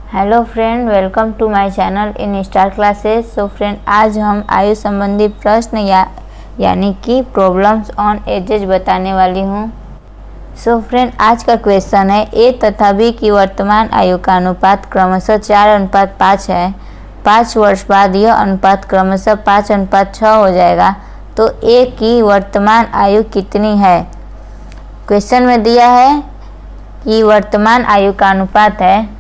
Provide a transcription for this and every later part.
Hello friend, welcome to my channel in star classes. So friend, आज हम आयु संबंधी प्रश्न यानी कि प्रॉब्लम्स ऑन एजेस बताने वाली हूँ। सो फ्रेंड, आज का क्वेश्चन है ए तथा बी की वर्तमान आयु का अनुपात क्रमशः 4:5 है। 5 वर्ष बाद यह अनुपात क्रमशः 5:6 हो जाएगा, तो ए की वर्तमान आयु कितनी है। क्वेश्चन में दिया है कि वर्तमान आयु का अनुपात है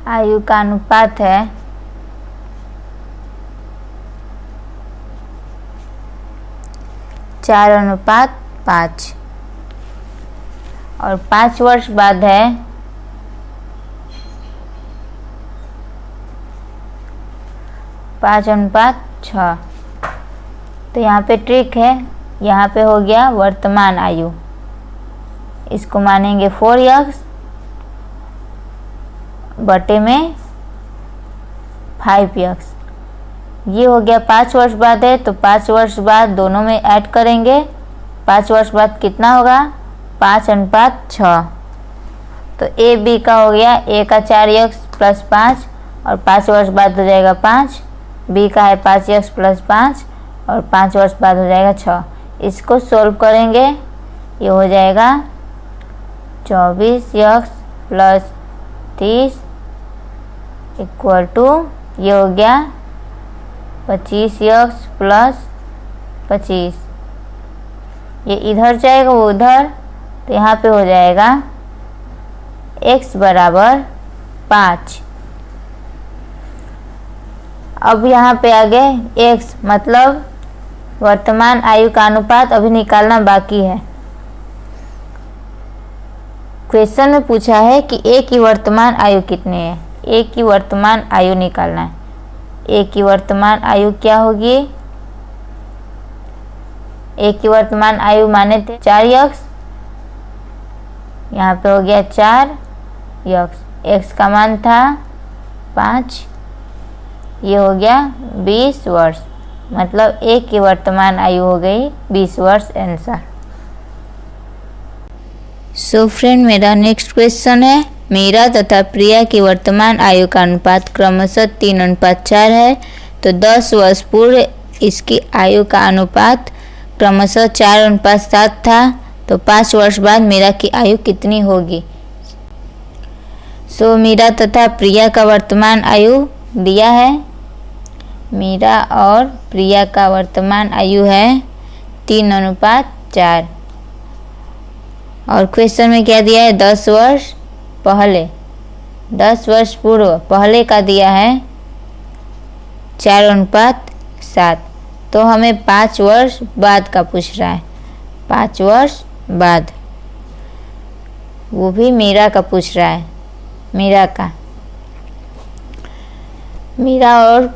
आयु का अनुपात है 4:5 और 5 वर्ष बाद है 5:6। तो यहाँ पे ट्रिक है, यहाँ पे हो गया वर्तमान आयु, इसको मानेंगे 4x बटे में 5x। ये हो गया 5 वर्ष बाद है, तो 5 वर्ष बाद दोनों में ऐड करेंगे। 5 वर्ष बाद कितना होगा 5:6। तो ए बी का हो गया, ए का 4x + 5 और 5 वर्ष बाद हो जाएगा 5। बी का है 5x + 5 और 5 वर्ष बाद हो जाएगा 6। इसको सोल्व करेंगे, ये हो जाएगा 24x + 30 = ये हो गया 25x + 25। ये इधर जाएगा वो उधर, तो यहाँ पे हो जाएगा x = 5। अब यहाँ पे आ गए x, मतलब वर्तमान आयु का अनुपात अभी निकालना बाकी है। क्वेश्चन में पूछा है कि ए की वर्तमान आयु कितनी है। ए की वर्तमान आयु निकालना है। ए की वर्तमान आयु क्या होगी। ए की वर्तमान आयु माने थे 4x, यहाँ पे हो गया 4x। x का मान था 5, ये हो गया 20 वर्ष, मतलब ए की वर्तमान आयु हो गई 20 वर्ष आंसर। सो फ्रेंड, मेरा नेक्स्ट क्वेश्चन है, मीरा तथा प्रिया की वर्तमान आयु का अनुपात क्रमशः 3:4 है। तो 10 वर्ष पूर्व इसकी आयु का अनुपात क्रमशः 4:7 था। तो 5 वर्ष बाद मीरा की आयु कितनी होगी। सो मीरा तथा प्रिया का वर्तमान आयु दिया है। मीरा और प्रिया का वर्तमान आयु है 3:4 और क्वेश्चन में क्या दिया है 10 वर्ष पहले, 10 वर्ष पूर्व पहले का दिया है 4:7। तो हमें 5 वर्ष बाद का पूछ रहा है, 5 वर्ष बाद, वो भी मीरा का पूछ रहा है। मीरा और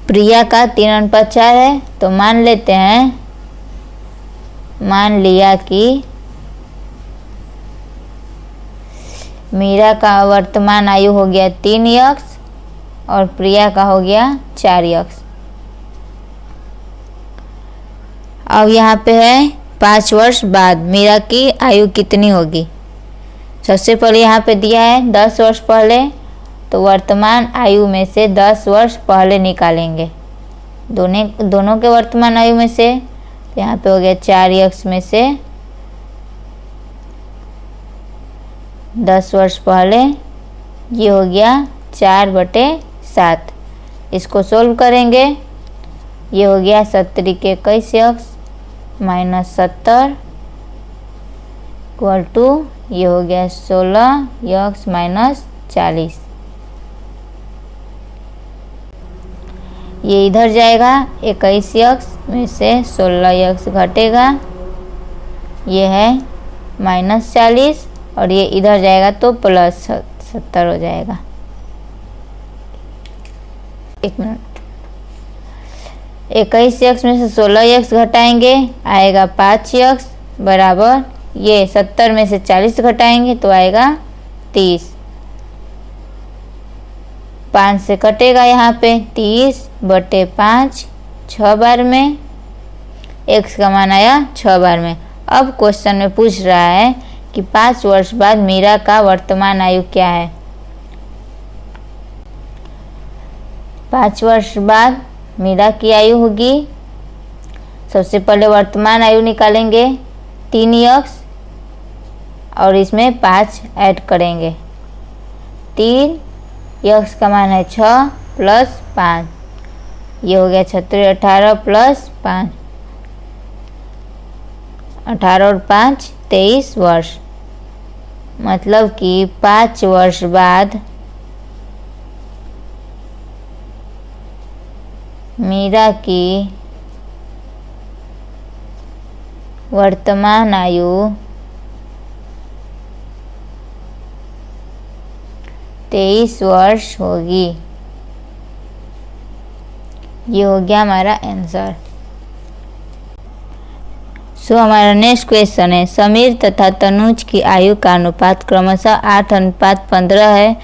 प्रिया का 3:4 है। तो मान लेते हैं, मान लिया कि मीरा का वर्तमान आयु हो गया 3x और प्रिया का हो गया 4x। अब यहाँ पे है 5 वर्ष बाद मीरा की आयु कितनी होगी। सबसे पहले यहाँ पे दिया है 10 वर्ष पहले, तो वर्तमान आयु में से 10 वर्ष पहले निकालेंगे दोनों के वर्तमान आयु में से। तो यहाँ पे हो गया 4x में से 10 वर्ष पहले, ये हो गया 4/7। इसको सोल्व करेंगे, ये हो गया 70 के 21x - 70 = ये हो गया 16x - 40। ये इधर जाएगा, 21x में से 16x घटेगा, ये है -40 और ये इधर जाएगा तो +70 हो जाएगा। एक मिनट, 21x में से 16x घटाएंगे, आएगा 5x बराबर, ये 70 में से 40 घटाएंगे तो आएगा 30। 5 से कटेगा यहाँ पे 30/5, 6 बार में, x का मान आया 6 बार में। अब क्वेश्चन में पूछ रहा है कि 5 वर्ष बाद मीरा का वर्तमान आयु क्या है। 5 वर्ष बाद मीरा की आयु होगी, सबसे पहले वर्तमान आयु निकालेंगे 3x और इसमें 5 ऐड करेंगे। 3x का मान है 6 प्लस 5, ये हो गया 36, 18 प्लस 5, 18 और 5 23 वर्ष। मतलब कि 5 वर्ष बाद मीरा की वर्तमान आयु 23 वर्ष होगी। ये हो गया हमारा आंसर। हमारा नेक्स्ट क्वेश्चन है, समीर तथा तनुज की आयु का अनुपात क्रमशः 8:15 है।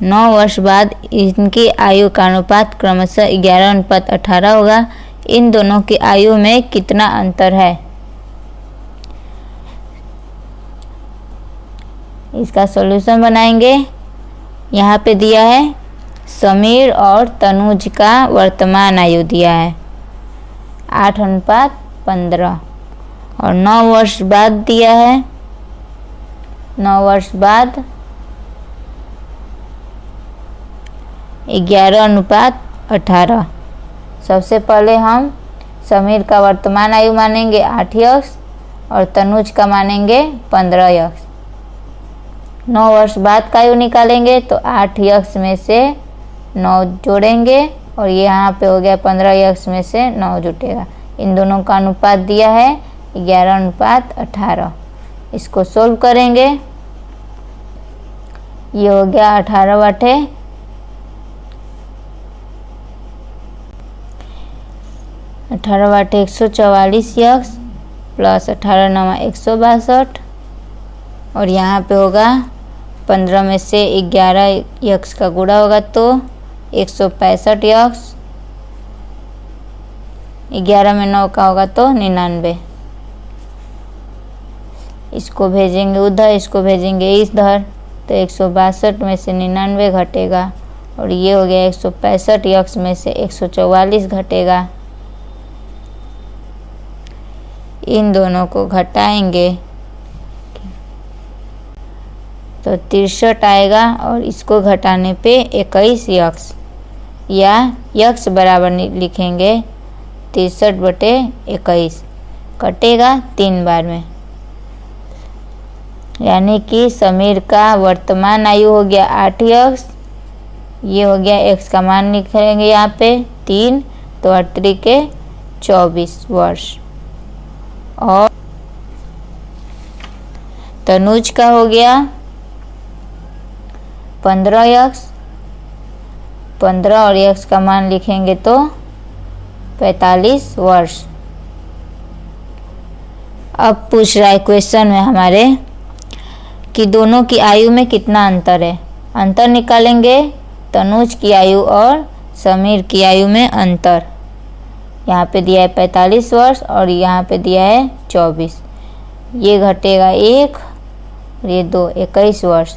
9 वर्ष बाद इनकी आयु का अनुपात क्रमशः 11:18 होगा। इन दोनों की आयु में कितना अंतर है। इसका सॉल्यूशन बनाएंगे। यहाँ पे दिया है समीर और तनुज का वर्तमान आयु दिया है 8:15 और 9 वर्ष बाद दिया है 9 वर्ष बाद 11:18। सबसे पहले हम समीर का वर्तमान आयु मानेंगे 8x और तनुज का मानेंगे 15x। 9 वर्ष बाद का आयु निकालेंगे तो 8x में से 9 जोड़ेंगे और ये यहाँ पे हो गया 15x में से 9 जुटेगा। इन दोनों का अनुपात दिया है 11:18। इसको सोल्व करेंगे। ये हो गया 18 बटे 144x प्लस 18 9 162 और यहाँ पे होगा 15 में से 11x का गुणा होगा तो 165x, 11 में 9 का होगा तो 99। इसको भेजेंगे उधर, इसको भेजेंगे इधर तो 162 में से 99 घटेगा और ये हो गया 165x में से 144 घटेगा। इन दोनों को घटाएंगे तो 63 आएगा और इसको घटाने पे 21x या x बराबर लिखेंगे 63/21 कटेगा 3 बार में। यानी कि समीर का वर्तमान आयु हो गया 8x, ये हो गया x का मान लिखेंगे यहाँ पे 3 तो 8 के 24 वर्ष और तनुज का हो गया 15x, 15 और x का मान लिखेंगे तो 45 वर्ष। अब पूछ रहा है क्वेश्चन में हमारे कि दोनों की आयु में कितना अंतर है। अंतर निकालेंगे तनुज की आयु और समीर की आयु में अंतर। यहाँ पे दिया है 45 वर्ष और यहाँ पे दिया है 24। ये घटेगा 1 और ये 2, 21 वर्ष।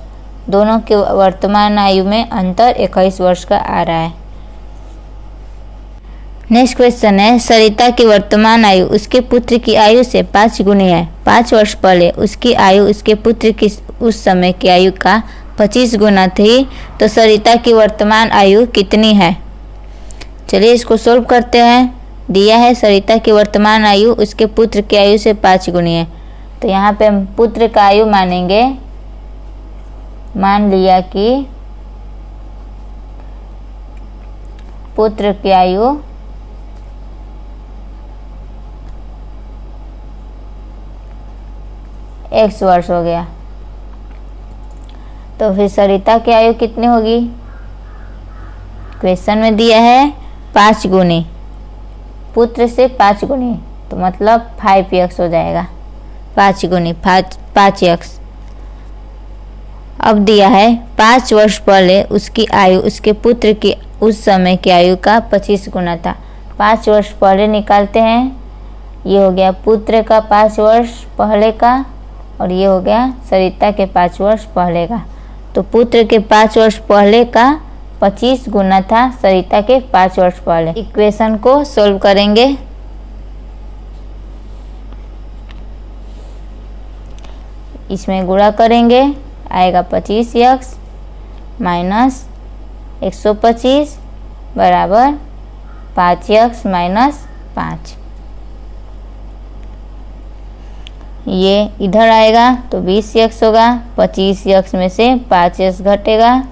दोनों के वर्तमान आयु में अंतर 21 वर्ष का आ रहा है। नेक्स्ट क्वेश्चन है, सरिता की वर्तमान आयु उसके पुत्र की आयु से 5 गुनी है। 5 वर्ष पहले उसकी आयु उसके पुत्र की उस समय की आयु का 25 गुना थी, तो सरिता की वर्तमान आयु कितनी है। चलिए इसको सोल्व करते हैं। दिया है सरिता की वर्तमान आयु उसके पुत्र की आयु से 5 गुनी है, तो यहाँ पे हम पुत्र का आयु मानेंगे। मान लिया कि पुत्र की आयु x वर्ष हो गया, तो फिर सरिता की आयु कितनी होगी। क्वेश्चन में दिया है 5 गुनी, पुत्र से 5 गुनी तो मतलब 5x हो जाएगा। 5 गुनी 5x। अब दिया है 5 वर्ष पहले उसकी आयु उसके पुत्र की उस समय की आयु का 25 गुना था, 5 वर्ष पहले निकालते हैं। ये हो गया पुत्र का 5 वर्ष पहले का और ये हो गया सरिता के 5 वर्ष पहले का। तो पुत्र के 5 वर्ष पहले का 25 गुना था सरिता के 5 वर्ष पहले। इक्वेशन को सोल्व करेंगे। इसमें गुणा करेंगे, आएगा 25x माइनस 125 बराबर 5x माइनस 5। ये इधर आएगा तो 20x होगा, 25x में से 5x घटेगा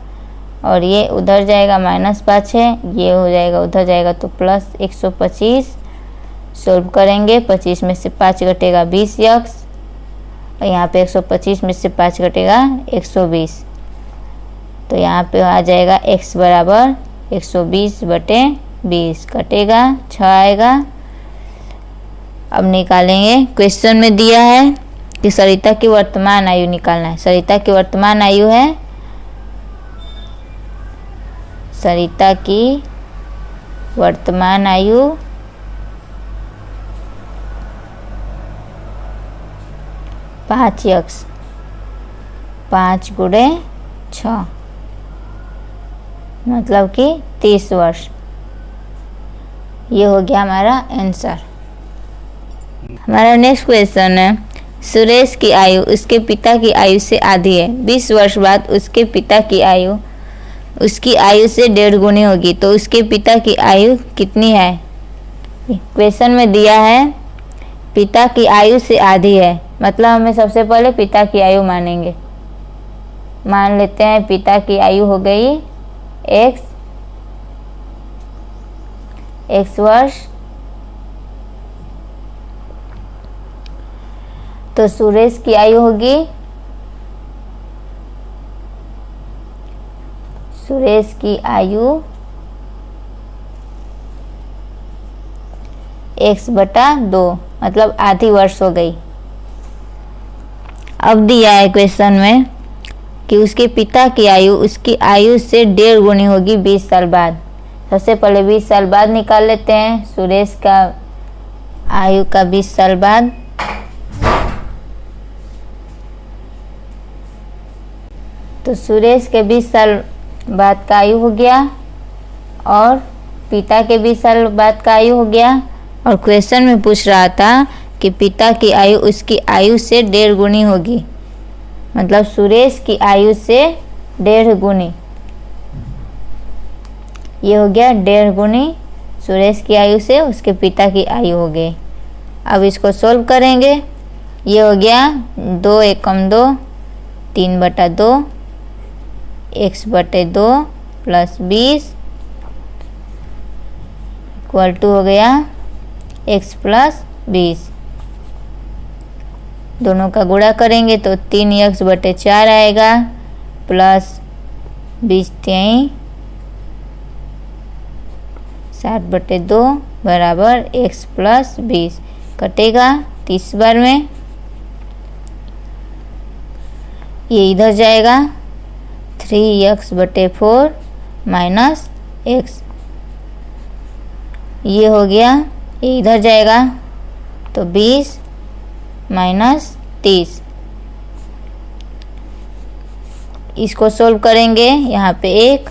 और ये उधर जाएगा -5 है, ये हो जाएगा उधर जाएगा तो प्लस 125। सोल्व करेंगे, 25 में से 5 घटेगा 20x और यहाँ पे 125 में से 5 घटेगा 120। तो यहाँ पे आ जाएगा x बराबर 120/20 कटेगा 6 आएगा। अब निकालेंगे। क्वेश्चन में दिया है कि सरिता की वर्तमान आयु निकालना है। सरिता की वर्तमान आयु है, सरिता की वर्तमान आयु 5x 5 गुणे 6 मतलब कि 30 वर्ष। ये हो गया हमारा आंसर। हमारा नेक्स्ट क्वेश्चन है, सुरेश की आयु उसके पिता की आयु से आधी है। 20 वर्ष बाद उसके पिता की आयु उसकी आयु से 1.5 गुनी होगी, तो उसके पिता की आयु कितनी है? क्वेश्चन में दिया है पिता की आयु से आधी है, मतलब हमें सबसे पहले पिता की आयु मानेंगे। मान लेते हैं पिता की आयु हो गई x वर्ष। तो सुरेश की आयु होगी, सुरेश की आयु x/2 मतलब आधी वर्ष हो गई। अब दिया है क्वेश्चन में कि उसके पिता की आयु उसकी आयु से 1.5 गुनी होगी 20 साल बाद। सबसे पहले 20 साल बाद निकाल लेते हैं। सुरेश का आयु का 20 साल बाद, तो सुरेश के 20 साल बाद का आयु हो गया और पिता के 20 साल बाद का आयु हो गया। और क्वेश्चन में पूछ रहा था कि पिता की आयु उसकी आयु से 1.5 गुनी होगी, मतलब सुरेश की आयु से 1.5 गुनी। ये हो गया 1.5 गुनी सुरेश की आयु से उसके पिता की आयु हो गई। अब इसको सोल्व करेंगे। ये हो गया 2 एकम 2 3/2 x/2 प्लस 20 इक्वल टू हो गया x प्लस 20। दोनों का गुणा करेंगे तो 3x/4 आएगा प्लस 20 3 60/2 बराबर x प्लस 20 कटेगा 30 बार में। ये इधर जाएगा 3x/4 माइनस x। ये हो गया, ये इधर जाएगा तो 20 माइनस 30। इसको सोल्व करेंगे, यहाँ पे 1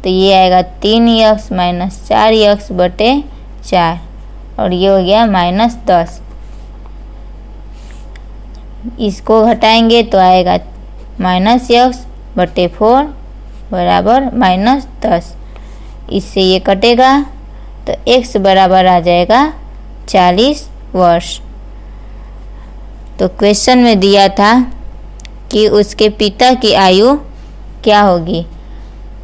तो ये आएगा 3x माइनस 4x/4 और ये हो गया -10। इसको घटाएंगे तो आएगा -x/4 बराबर -10। इससे ये कटेगा तो x बराबर आ जाएगा 40 वर्ष। तो क्वेश्चन में दिया था कि उसके पिता की आयु क्या होगी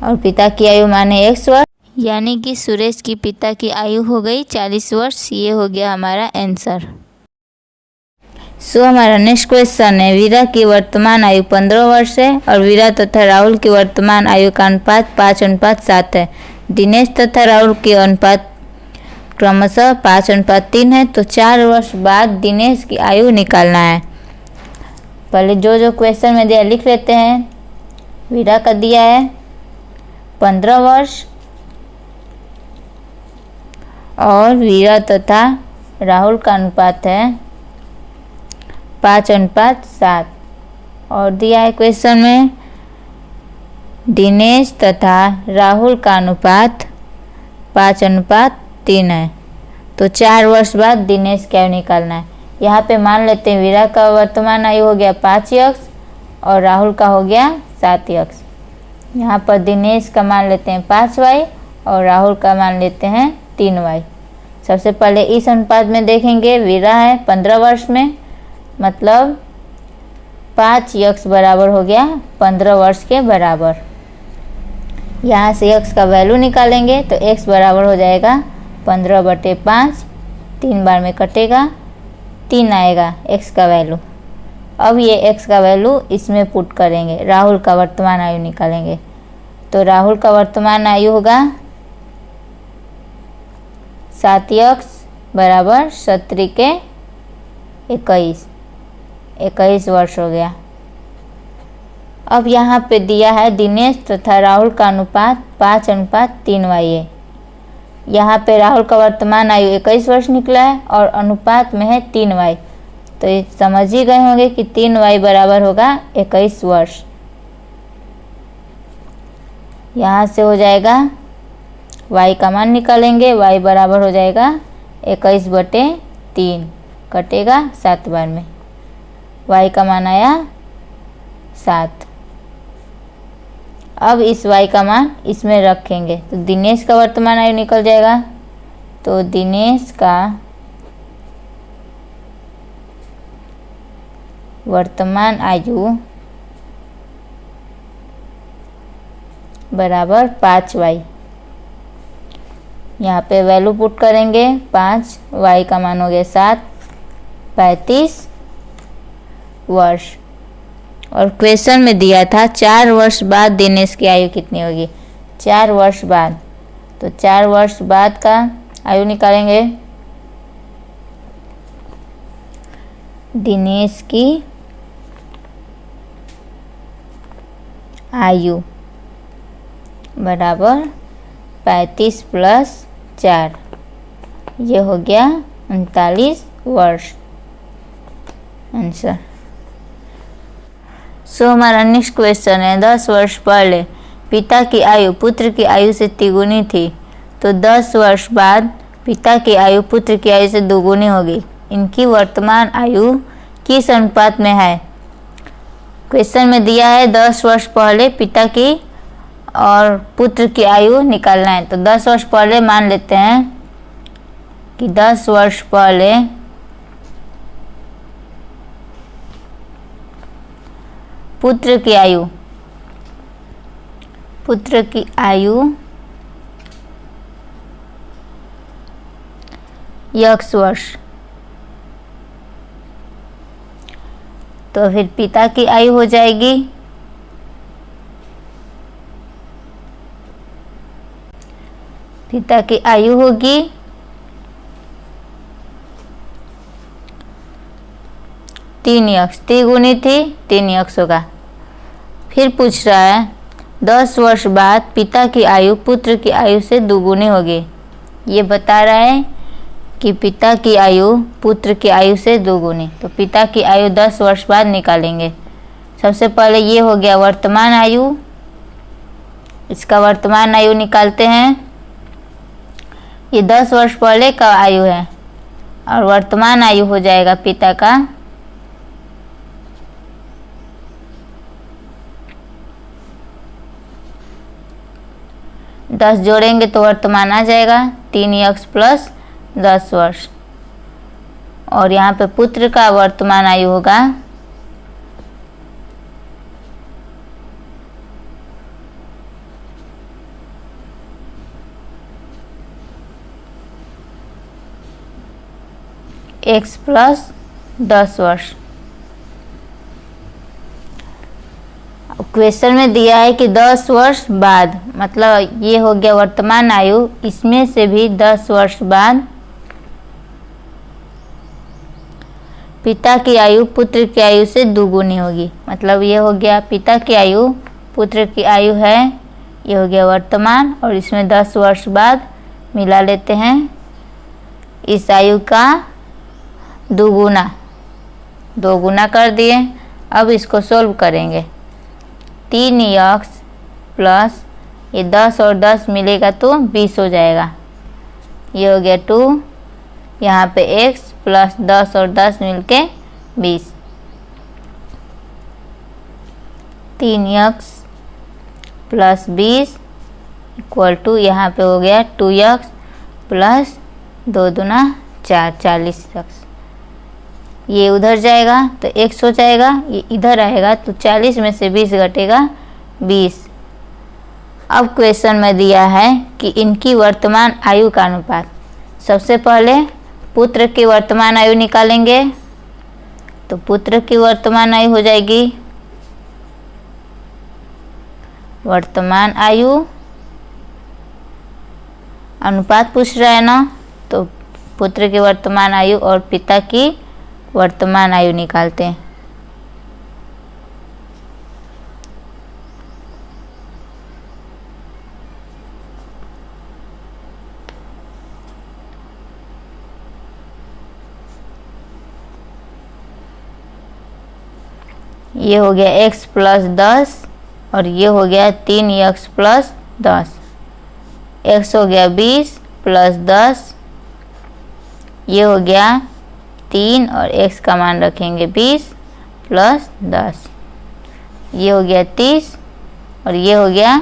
और पिता की आयु माने x वर्ष, यानी कि सुरेश की पिता की आयु हो गई 40 वर्ष। ये हो गया हमारा आंसर। हमारा नेक्स्ट क्वेश्चन है, वीरा की वर्तमान आयु 15 वर्ष है और वीरा तथा राहुल की वर्तमान आयु का अनुपात 5:7 है। दिनेश तथा राहुल के अनुपात क्रमशः 5:3 है। तो 4 वर्ष बाद दिनेश की आयु निकालना है। पहले जो क्वेश्चन में दिया लिख लेते हैं। वीरा का दिया है 15 वर्ष और वीरा तथा राहुल का अनुपात है 5:7। और दिया है क्वेश्चन में दिनेश तथा राहुल का अनुपात 5:3 है। तो 4 वर्ष बाद दिनेश का आयु निकालना है। यहाँ पे मान लेते हैं वीरा का वर्तमान आयु हो गया 5x और राहुल का हो गया 7x। यहाँ पर दिनेश का मान लेते हैं 5y और राहुल का मान लेते हैं 3y। सबसे पहले इस अनुपात में देखेंगे, वीरा है 15 वर्ष में, मतलब 5x बराबर हो गया 15 वर्ष के बराबर। यहाँ से x का वैल्यू निकालेंगे तो x बराबर हो जाएगा 15/5, 3 बार में कटेगा, 3 आएगा x का वैल्यू। अब ये x का वैल्यू इसमें पुट करेंगे, राहुल का वर्तमान आयु निकालेंगे। तो राहुल का वर्तमान आयु होगा 7x बराबर 17 के 21 वर्ष हो गया। अब यहाँ पे दिया है दिनेश तथा राहुल का अनुपात 5:3y है। यहाँ पे राहुल का वर्तमान आयु 21 वर्ष निकला है और अनुपात में है 3y। तो ये समझ ही गए होंगे कि 3y बराबर होगा 21 वर्ष। यहाँ से हो जाएगा y का मान निकालेंगे, y बराबर हो जाएगा 21/3, कटेगा 7 बार में, y का मान आया 7। अब इस y का मान इसमें रखेंगे तो दिनेश का वर्तमान आयु निकल जाएगा। तो दिनेश का वर्तमान आयु बराबर 5y। यहाँ पे वैल्यू पुट करेंगे 5, y का मान हो गया 7, 35 वर्ष। और क्वेश्चन में दिया था 4 वर्ष बाद दिनेश की आयु कितनी होगी। 4 वर्ष बाद, तो 4 वर्ष बाद का आयु निकालेंगे। दिनेश की आयु बराबर 35 + 4, ये हो गया 39 वर्ष आंसर। सो हमारा नेक्स्ट क्वेश्चन है 10 वर्ष पहले पिता की आयु पुत्र की आयु से तिगुनी थी, तो 10 वर्ष बाद पिता की आयु पुत्र की आयु से दोगुनी होगी। इनकी वर्तमान आयु किस अनुपात में है। क्वेश्चन में दिया है 10 वर्ष पहले पिता की और पुत्र की आयु निकालना है। तो 10 वर्ष पहले मान लेते हैं कि 10 वर्ष पहले पुत्र की आयु x वर्ष, तो फिर पिता की आयु हो जाएगी पिता की आयु होगी 3x, तिगुनी थी 3x होगा। फिर पूछ रहा है 10 वर्ष बाद पिता की आयु पुत्र की आयु से दोगुनी होगी। ये बता रहा है कि पिता की आयु पुत्र की आयु से दोगुनी, तो पिता की आयु 10 वर्ष बाद निकालेंगे। सबसे पहले ये हो गया वर्तमान आयु, इसका वर्तमान आयु निकालते हैं। ये 10 वर्ष पहले का आयु है और वर्तमान आयु हो जाएगा पिता का 10 जोड़ेंगे तो वर्तमान आ जाएगा 3x + 10 वर्ष। और यहाँ पे पुत्र का वर्तमान आयु होगा x + 10 वर्ष। क्वेश्चन में दिया है कि 10 वर्ष बाद, मतलब ये हो गया वर्तमान आयु, इसमें से भी 10 वर्ष बाद पिता की आयु पुत्र की आयु से दोगुनी होगी। मतलब ये हो गया पिता की आयु पुत्र की आयु है, ये हो गया वर्तमान, और इसमें 10 वर्ष बाद मिला लेते हैं इस आयु का दो गुना कर दिए। अब इसको सोल्व करेंगे। 3x प्लस ये 10 और 10 मिलेगा तो 20 हो जाएगा। ये हो गया 2, यहाँ पे x प्लस 10 और 10 मिलके 20। 3x प्लस 20 इक्वल टू यहाँ पे हो गया 2x प्लस 2 दूना 4, 40x। ये उधर जाएगा तो x हो जाएगा, ये इधर आएगा तो 40 में से 20 घटेगा 20। अब क्वेश्चन में दिया है कि इनकी वर्तमान आयु का अनुपात। सबसे पहले पुत्र की वर्तमान आयु निकालेंगे। तो पुत्र की वर्तमान आयु हो जाएगी, वर्तमान आयु अनुपात पूछ रहा है ना, तो पुत्र की वर्तमान आयु और पिता की वर्तमान आयु निकालते हैं। ये हो गया x प्लस 10 और ये हो गया 3x प्लस 10। x हो गया 20 प्लस 10, ये हो गया 3 और x का मान रखेंगे 20 प्लस 10। ये हो गया 30 और ये हो गया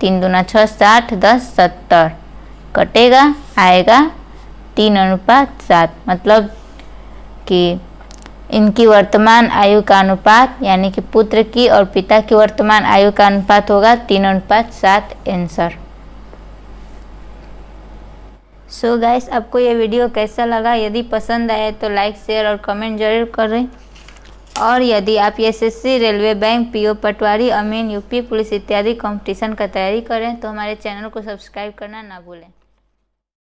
3 दूना 6, 60, 10, 70। कटेगा, आएगा 3:7। मतलब कि इनकी वर्तमान आयु का अनुपात यानी कि पुत्र की और पिता की वर्तमान आयु का अनुपात होगा 3:7 आंसर। सो गाइस, आपको ये वीडियो कैसा लगा? यदि पसंद आए तो लाइक, शेयर और कमेंट जरूर करें। और यदि आप एसएससी, रेलवे, बैंक, पीओ, पटवारी, अमीन, यूपी पुलिस इत्यादि कंपटीशन का तैयारी करें तो हमारे चैनल को सब्सक्राइब करना ना भूलें।